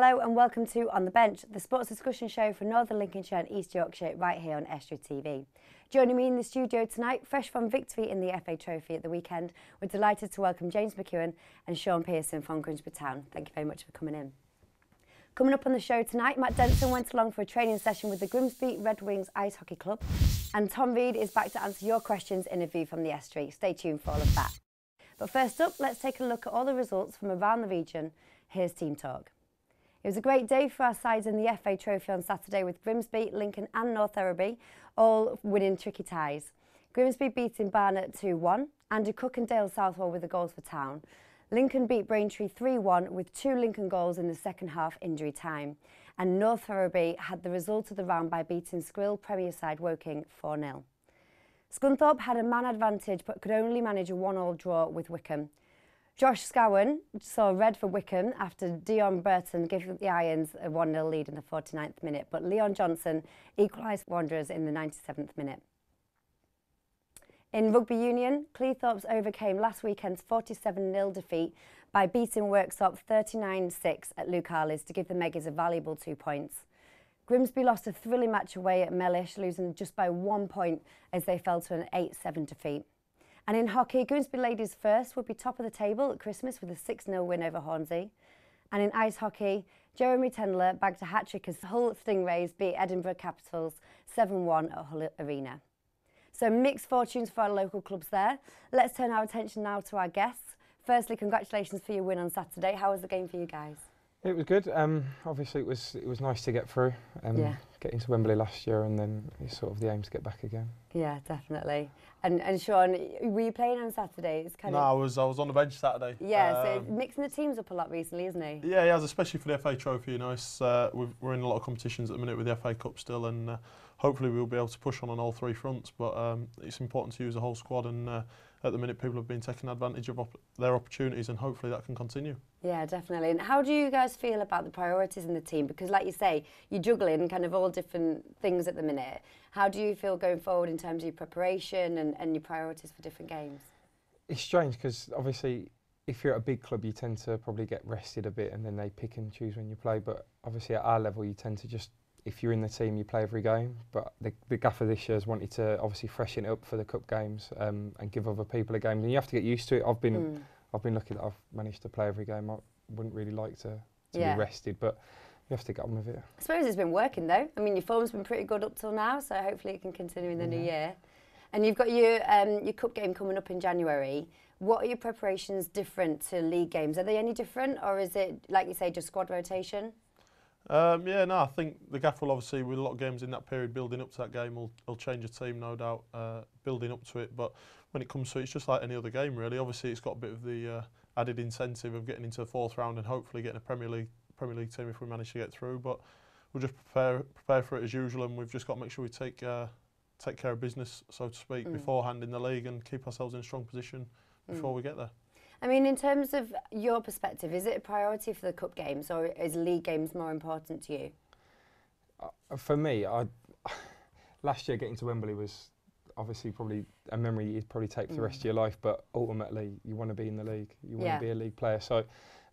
Hello and welcome to On the Bench, the sports discussion show for Northern Lincolnshire and East Yorkshire right here on Estuary TV. Joining me in the studio tonight, fresh from victory in the FA Trophy at the weekend, we're delighted to welcome James McEwen and Shaun from Grimsby Town. Thank you very much for coming in. Coming up on the show tonight, Matt Denson went along for a training session with the Grimsby Red Wings Ice Hockey Club, and Tom Reid is back to answer your questions in a view from the Estuary. Stay tuned for all of that. But first up, let's take a look at all the results from around the region. Here's Team Talk. It was a great day for our sides in the FA Trophy on Saturday, with Grimsby, Lincoln and North Ferriby all winning tricky ties. Grimsby beating Barnet 2-1, Andrew Cook and Dale Southwell with the goals for Town. Lincoln beat Braintree 3-1 with 2 Lincoln goals in the second half injury time. And North Ferriby had the result of the round by beating Squill Premier side Woking 4-0. Scunthorpe had a man advantage but could only manage a 1-1 draw with Wickham. Josh Scowen saw red for Wickham after Dion Burton gave the Irons a 1-0 lead in the 49th minute, but Leon Johnson equalised Wanderers in the 97th minute. In rugby union, Cleethorpes overcame last weekend's 47-0 defeat by beating Worksop 39-6 at Luke Harley's to give the Meggies a valuable 2 points. Grimsby lost a thrilling match away at Mellish, losing just by 1 point as they fell to an 8-7 defeat. And in hockey, Grimsby Ladies First would be top of the table at Christmas with a 6-0 win over Hornsey. And in ice hockey, Jeremy Tendler bagged a hat-trick as Hull Stingrays beat Edinburgh Capitals 7-1 at Hull Arena. So mixed fortunes for our local clubs there. Let's turn our attention now to our guests. Firstly, congratulations for your win on Saturday. How was the game for you guys? It was good. Obviously, it was nice to get through. Getting to Wembley last year, and then it's sort of the aim to get back again. Yeah, definitely. And Shaun, were you playing on Saturday? It's kind of... I was on the bench Saturday. Yeah, so mixing the teams up a lot recently, isn't he? Yeah, he has, especially for the FA Trophy. You know, we're in a lot of competitions at the minute with the FA Cup still, and hopefully we'll be able to push on all 3 fronts. But it's important to use the whole squad, and at the minute people have been taking advantage of their opportunities, and hopefully that can continue. Yeah, definitely. And how do you guys feel about the priorities in the team? Because like you say, you're juggling kind of all different things at the minute. How do you feel going forward in terms of your preparation and your priorities for different games? It's strange because obviously if you're at a big club you tend to probably get rested a bit and then they pick and choose when you play, but obviously at our level you tend to just, if you're in the team you play every game, but the gaffer this year has wanted to obviously freshen it up for the cup games and give other people a game, and you have to get used to it. I've been lucky that I've managed to play every game. I wouldn't really like to be rested, but you have to get on with it. I suppose it's been working though. I mean, your form's been pretty good up till now, so hopefully it can continue in the new year. And you've got your cup game coming up in January. What are your preparations different to league games? Are they any different, or is it, like you say, just squad rotation? I think the gaffer will obviously, with a lot of games in that period building up to that game, will change the team, no doubt, building up to it. But when it comes to it, it's just like any other game, really. Obviously, it's got a bit of the added incentive of getting into the 4th round and hopefully getting a Premier League team if we manage to get through. But we'll just prepare for it as usual, and we've just got to make sure we take care of business, so to speak, beforehand in the league and keep ourselves in a strong position before we get there. I mean, in terms of your perspective, is it a priority for the cup games, or is league games more important to you? For me, last year getting to Wembley was obviously probably a memory you'd probably take for the rest of your life, but ultimately you want to be in the league, you want to be a league player. So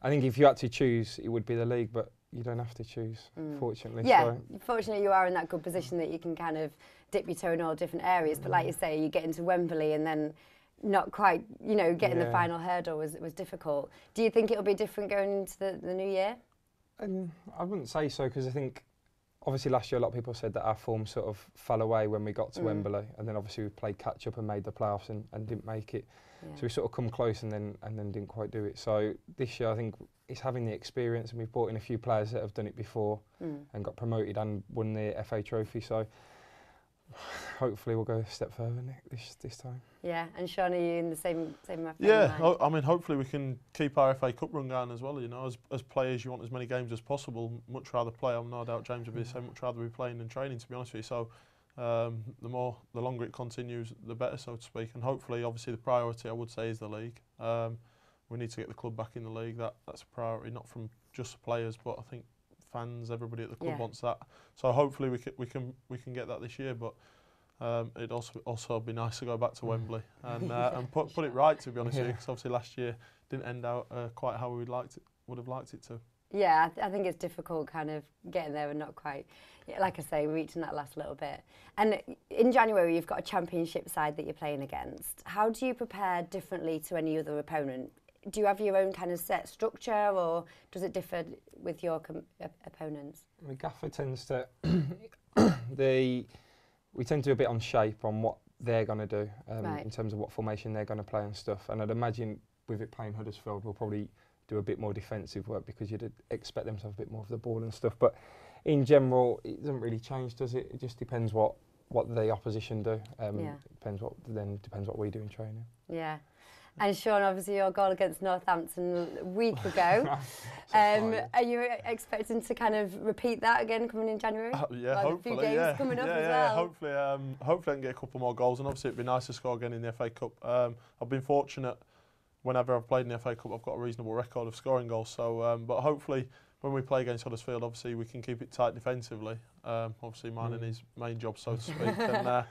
I think if you had to choose, it would be the league, but you don't have to choose, fortunately. Yeah, fortunately you are in that good position that you can kind of dip your toe in all different areas, but like you say, you get into Wembley and then not quite, getting the final hurdle was difficult. Do you think it'll be different going into the new year? I wouldn't say so, because I think obviously last year a lot of people said that our form sort of fell away when we got to Wembley, and then obviously we played catch up and made the playoffs and didn't make it. So we sort of come close and then didn't quite do it. So this year I think it's having the experience, and we've brought in a few players that have done it before and got promoted and won the FA Trophy. So hopefully we'll go a step further this time. Yeah, and Shaun, are you in the same Yeah, I mean, hopefully we can keep our FA Cup run going as well. As players, you want as many games as possible. Much rather play. I'm no doubt James would be the same. Much rather be playing than training, to be honest with you. So the longer it continues, the better, so to speak. And hopefully, obviously, the priority I would say is the league. We need to get the club back in the league. That's a priority, not from just the players, but I think fans, everybody at the club wants that. So hopefully we can get that this year. But it'd also be nice to go back to Wembley and put it right, to be honest with you, because obviously last year didn't end out quite how we would have liked it to. Yeah, I think it's difficult kind of getting there and not quite, like I say, reaching that last little bit. And in January, you've got a championship side that you're playing against. How do you prepare differently to any other opponent? Do you have your own kind of set structure, or does it differ with your opponents? The gaffer tends to, we tend to do a bit on shape on what they're going to do in terms of what formation they're going to play and stuff. And I'd imagine with it playing Huddersfield, we'll probably do a bit more defensive work because you'd expect them to have a bit more of the ball and stuff. But in general, it doesn't really change, does it? It just depends what the opposition do. Depends what we do in training. Yeah. And Shaun, obviously your goal against Northampton a week ago. Are you expecting to kind of repeat that again coming in January? Yeah, hopefully. A few games coming up as well. Hopefully I can get a couple more goals, and obviously it'd be nice to score again in the FA Cup. I've been fortunate. Whenever I've played in the FA Cup, I've got a reasonable record of scoring goals. So, but hopefully, when we play against Huddersfield, obviously we can keep it tight defensively. Obviously, mine and his main job, so to speak. And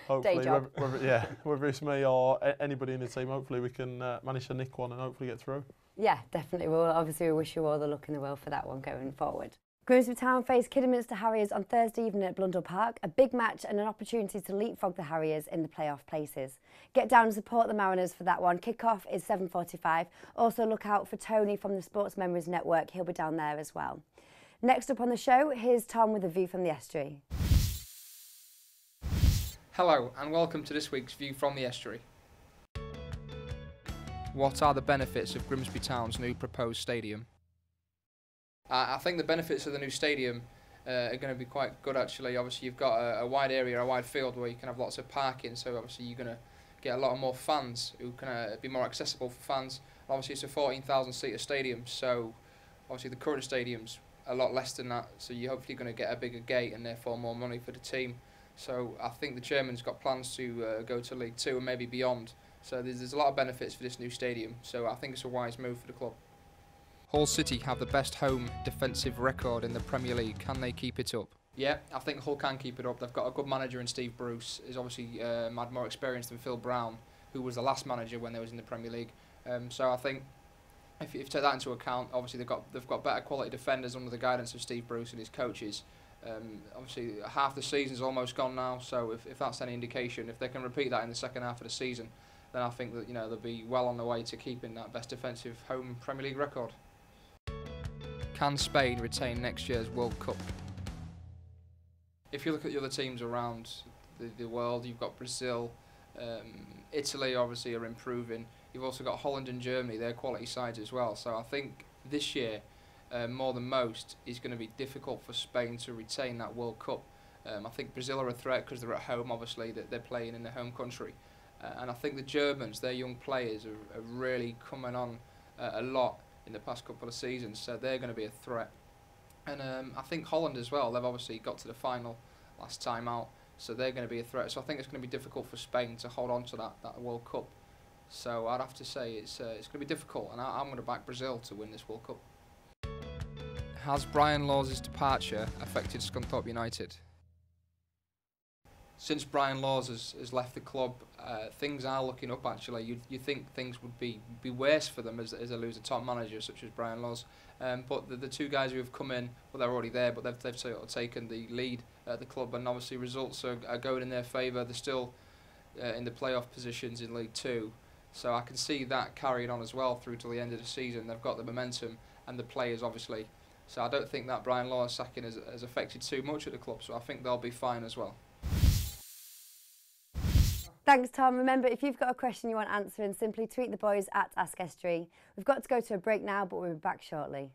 hopefully, whether it's me or anybody in the team, hopefully we can manage to nick one and hopefully get through. Yeah, definitely. Well, obviously, we wish you all the luck in the world for that one going forward. Grimsby Town face Kidderminster Harriers on Thursday evening at Blundell Park. A big match and an opportunity to leapfrog the Harriers in the playoff places. Get down and support the Mariners for that one. Kick-off is 7:45. Also look out for Tony from the Sports Memories Network. He'll be down there as well. Next up on the show, here's Tom with a view from the Estuary. Hello and welcome to this week's View from the Estuary. What are the benefits of Grimsby Town's new proposed stadium? I think the benefits of the new stadium are going to be quite good actually. Obviously you've got a wide area, a wide field where you can have lots of parking, so obviously you're going to get a lot more fans who can be more accessible for fans. Obviously it's a 14,000 seater stadium, so obviously the current stadium's a lot less than that, so you're hopefully going to get a bigger gate and therefore more money for the team. So I think the chairman's got plans to go to League 2 and maybe beyond. So there's a lot of benefits for this new stadium, so I think it's a wise move for the club. Hull City have the best home defensive record in the Premier League. Can they keep it up? Yeah, I think Hull can keep it up. They've got a good manager in Steve Bruce. He's obviously had more experience than Phil Brown, who was the last manager when they was in the Premier League. So I think if you take that into account, obviously they've got better quality defenders under the guidance of Steve Bruce and his coaches. Obviously half the season's almost gone now, so if that's any indication, if they can repeat that in the second half of the season, then I think that they'll be well on the way to keeping that best defensive home Premier League record. Can Spain retain next year's World Cup? If you look at the other teams around the world, you've got Brazil, Italy obviously are improving. You've also got Holland and Germany, they're quality sides as well. So I think this year, more than most, is going to be difficult for Spain to retain that World Cup. I think Brazil are a threat because they're at home, obviously, that they're playing in their home country. And I think the Germans, their young players, are really coming on a lot in the past couple of seasons, so they're going to be a threat. And I think Holland as well, they've obviously got to the final last time out, so they're going to be a threat. So I think it's going to be difficult for Spain to hold on to that World Cup. So I'd have to say it's going to be difficult, and I'm going to back Brazil to win this World Cup. Has Brian Laws' departure affected Scunthorpe United? Since Brian Laws has left the club, things are looking up actually. You think things would be worse for them as they lose a top manager such as Brian Laws. But the two guys who have come in, well, they're already there, but they've sort of taken the lead at the club, and obviously results are going in their favour. They're still in the playoff positions in League 2, so I can see that carrying on as well through till the end of the season. They've got the momentum and the players obviously, so I don't think that Brian Laws sacking has affected too much at the club, so I think they'll be fine as well. Thanks, Tom. Remember, if you've got a question you want answering, simply tweet the boys at Ask Estuary. We've got to go to a break now, but we'll be back shortly.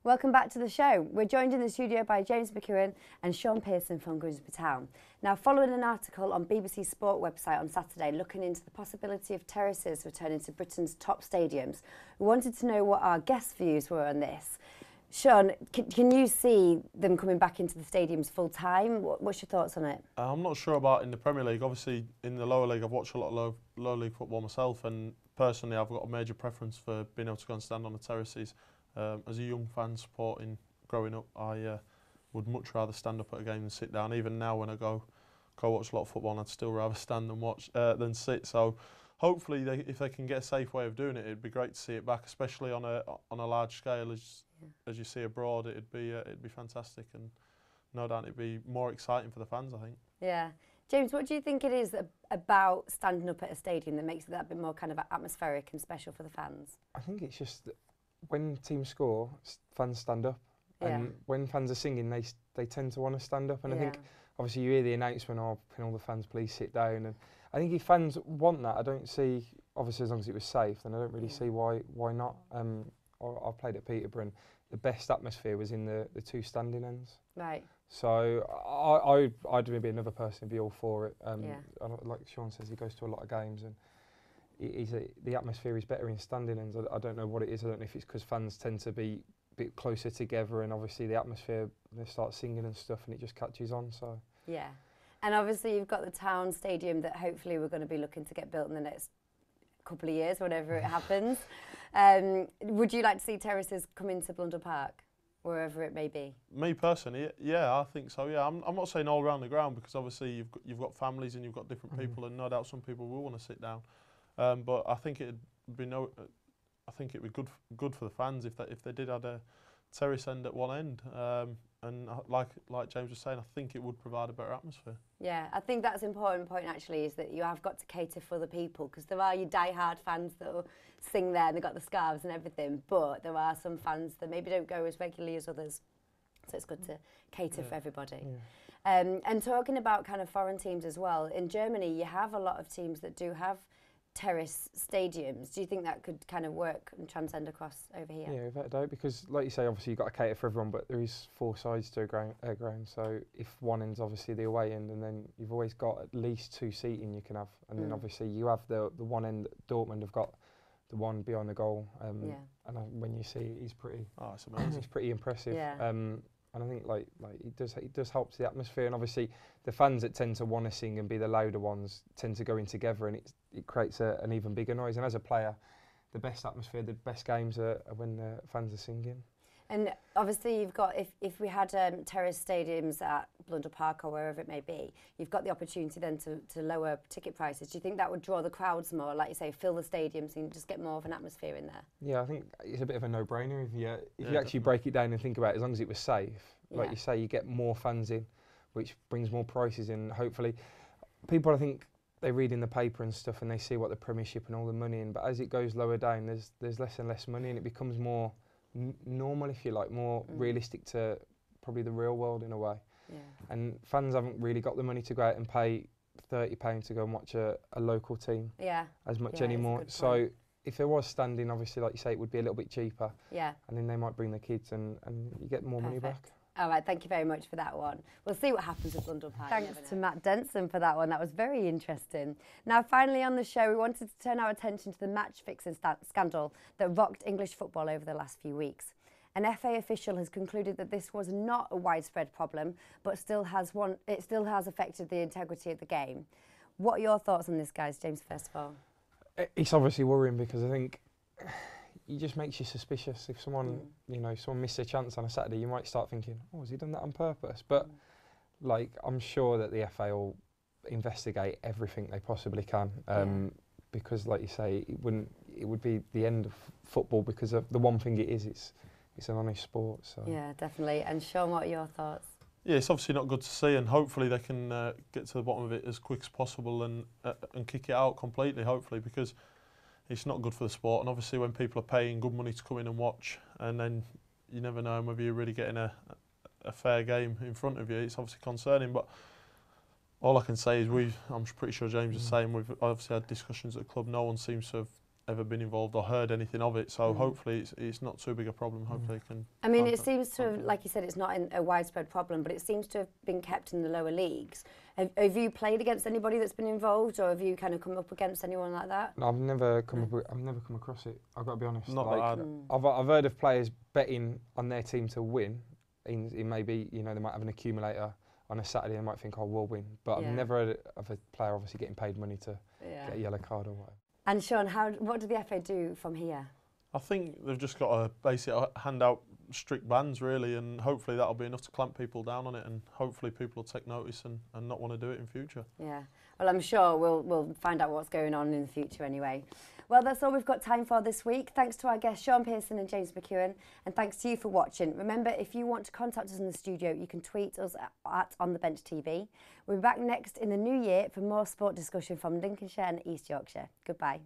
Welcome back to the show. We're joined in the studio by James McEwen and Shaun Pearson from Grimsby Town. Now, following an article on BBC Sport website on Saturday looking into the possibility of terraces returning to Britain's top stadiums, we wanted to know what our guest views were on this. Shaun, can you see them coming back into the stadiums full time? What's your thoughts on it? I'm not sure about in the Premier League. Obviously, in the lower league, I've watched a lot of lower league football myself, and personally, I've got a major preference for being able to go and stand on the terraces. As a young fan supporting growing up, I would much rather stand up at a game than sit down. Even now, when I go watch a lot of football, I'd still rather stand and watch than sit. So, hopefully, if they can get a safe way of doing it, it'd be great to see it back, especially on a large scale as you see abroad. It'd be fantastic, and no doubt it'd be more exciting for the fans, I think. Yeah. James, what do you think it is about standing up at a stadium that makes it that bit more kind of atmospheric and special for the fans? I think it's just that when teams score, fans stand up. And when fans are singing, they tend to want to stand up. And I think, obviously, you hear the announcement, can all the fans please sit down? And I think if fans want that, I don't see, obviously, as long as it was safe, then I don't really see why not. I played at Peterborough, and the best atmosphere was in the two standing ends. Right. So I'd be another person be all for it. Like Shaun says, he goes to a lot of games, and the atmosphere is better in standing ends. I don't know what it is. I don't know if it's because fans tend to be a bit closer together, and obviously the atmosphere, they start singing and stuff, and it just catches on. So yeah, and obviously you've got the town stadium that hopefully we're going to be looking to get built in the next couple of years, whenever it happens. Would you like to see terraces come into Blundell Park, wherever it may be? Me personally, yeah, I think so. Yeah, I'm not saying all around the ground, because obviously you've got families and you've got different people, and no doubt some people will want to sit down. But I think it'd be good for the fans if they did have a terrace end at one end. And like James was saying, I think it would provide a better atmosphere. Yeah, I think that's an important point actually, is that you have got to cater for the people, because there are your die-hard fans that will sing there and they've got the scarves and everything, but there are some fans that maybe don't go as regularly as others, so it's good to cater for everybody. And talking about kind of foreign teams as well, in Germany you have a lot of teams that do have terrace stadiums. Do you think that could kind of work and transcend across over here? Yeah, without a doubt, because like you say, obviously you've got to cater for everyone, but there is 4 sides to a ground, so if one end's obviously the away end, and then you've always got at least 2 seating you can have, and then obviously you have the one end. Dortmund have got the one behind the goal, and when you see it, he's pretty. Oh, it's amazing. It's pretty impressive. Yeah. And I think like it does help the atmosphere, and obviously the fans that tend to want to sing and be the louder ones tend to go in together, and it creates an even bigger noise. And as a player, the best atmosphere, the best games are when the fans are singing. And obviously you've got, if we had terrace stadiums at Blundell Park or wherever it may be, you've got the opportunity then to lower ticket prices. Do you think that would draw the crowds more, like you say, fill the stadiums and just get more of an atmosphere in there? Yeah, I think it's a bit of a no-brainer. If you actually break it down and think about it, as long as it was safe, like you say, you get more fans in, which brings more prices in. Hopefully, people, I think, they read in the paper and stuff and they see what the Premiership and all the money in, but as it goes lower down, there's less and less money, and it becomes more normal, if you like, more realistic to probably the real world in a way. Yeah. And fans haven't really got the money to go out and pay £30 to go and watch a local team as much anymore. So if there was standing, obviously, like you say, it would be a little bit cheaper. Yeah. And then they might bring the kids, and you get more money back. All right, thank you very much for that one. We'll see what happens with Blundell Park. Thanks to Matt Denson for that one. That was very interesting. Now, finally on the show, we wanted to turn our attention to the match fixing scandal that rocked English football over the last few weeks. An FA official has concluded that this was not a widespread problem, but it still has affected the integrity of the game. What are your thoughts on this, guys? James, first of all. It's obviously worrying, because I think it just makes you suspicious. If someone, someone missed a chance on a Saturday, you might start thinking, oh, has he done that on purpose? But like, I'm sure that the FA will investigate everything they possibly can, because, like you say, it would be the end of football, because of the one thing it is, it's an honest sport. So yeah, definitely. And Shaun, what are your thoughts? Yeah, it's obviously not good to see, and hopefully they can get to the bottom of it as quick as possible and kick it out completely, hopefully, because it's not good for the sport. And obviously when people are paying good money to come in and watch, and then you never know whether you're really getting a fair game in front of you, it's obviously concerning. But all I can say is I'm pretty sure James is saying, we've obviously had discussions at the club. No one seems to have ever been involved or heard anything of it. So hopefully it's not too big a problem. Hopefully it can. I mean, it seems to have, like you said, it's not a widespread problem, but it seems to have been kept in the lower leagues. Have you played against anybody that's been involved, or have you kind of come up against anyone like that? No, I've never come across it. I've got to be honest. Not like, I've heard of players betting on their team to win. In maybe, you know, they might have an accumulator on a Saturday and might think, oh, we'll win. But I've never heard of a player obviously getting paid money to get a yellow card or whatever. And Shaun, what do the FA do from here? I think they've just got to basically hand out strict bans really, and hopefully that'll be enough to clamp people down on it, and hopefully people will take notice and not want to do it in future. Yeah. Well, I'm sure we'll find out what's going on in the future anyway. Well, that's all we've got time for this week. Thanks to our guests Shaun Pearson and James McEwen, and thanks to you for watching. Remember, if you want to contact us in the studio, you can tweet us at On The Bench TV. We'll be back next in the new year for more sport discussion from Lincolnshire and East Yorkshire. Goodbye.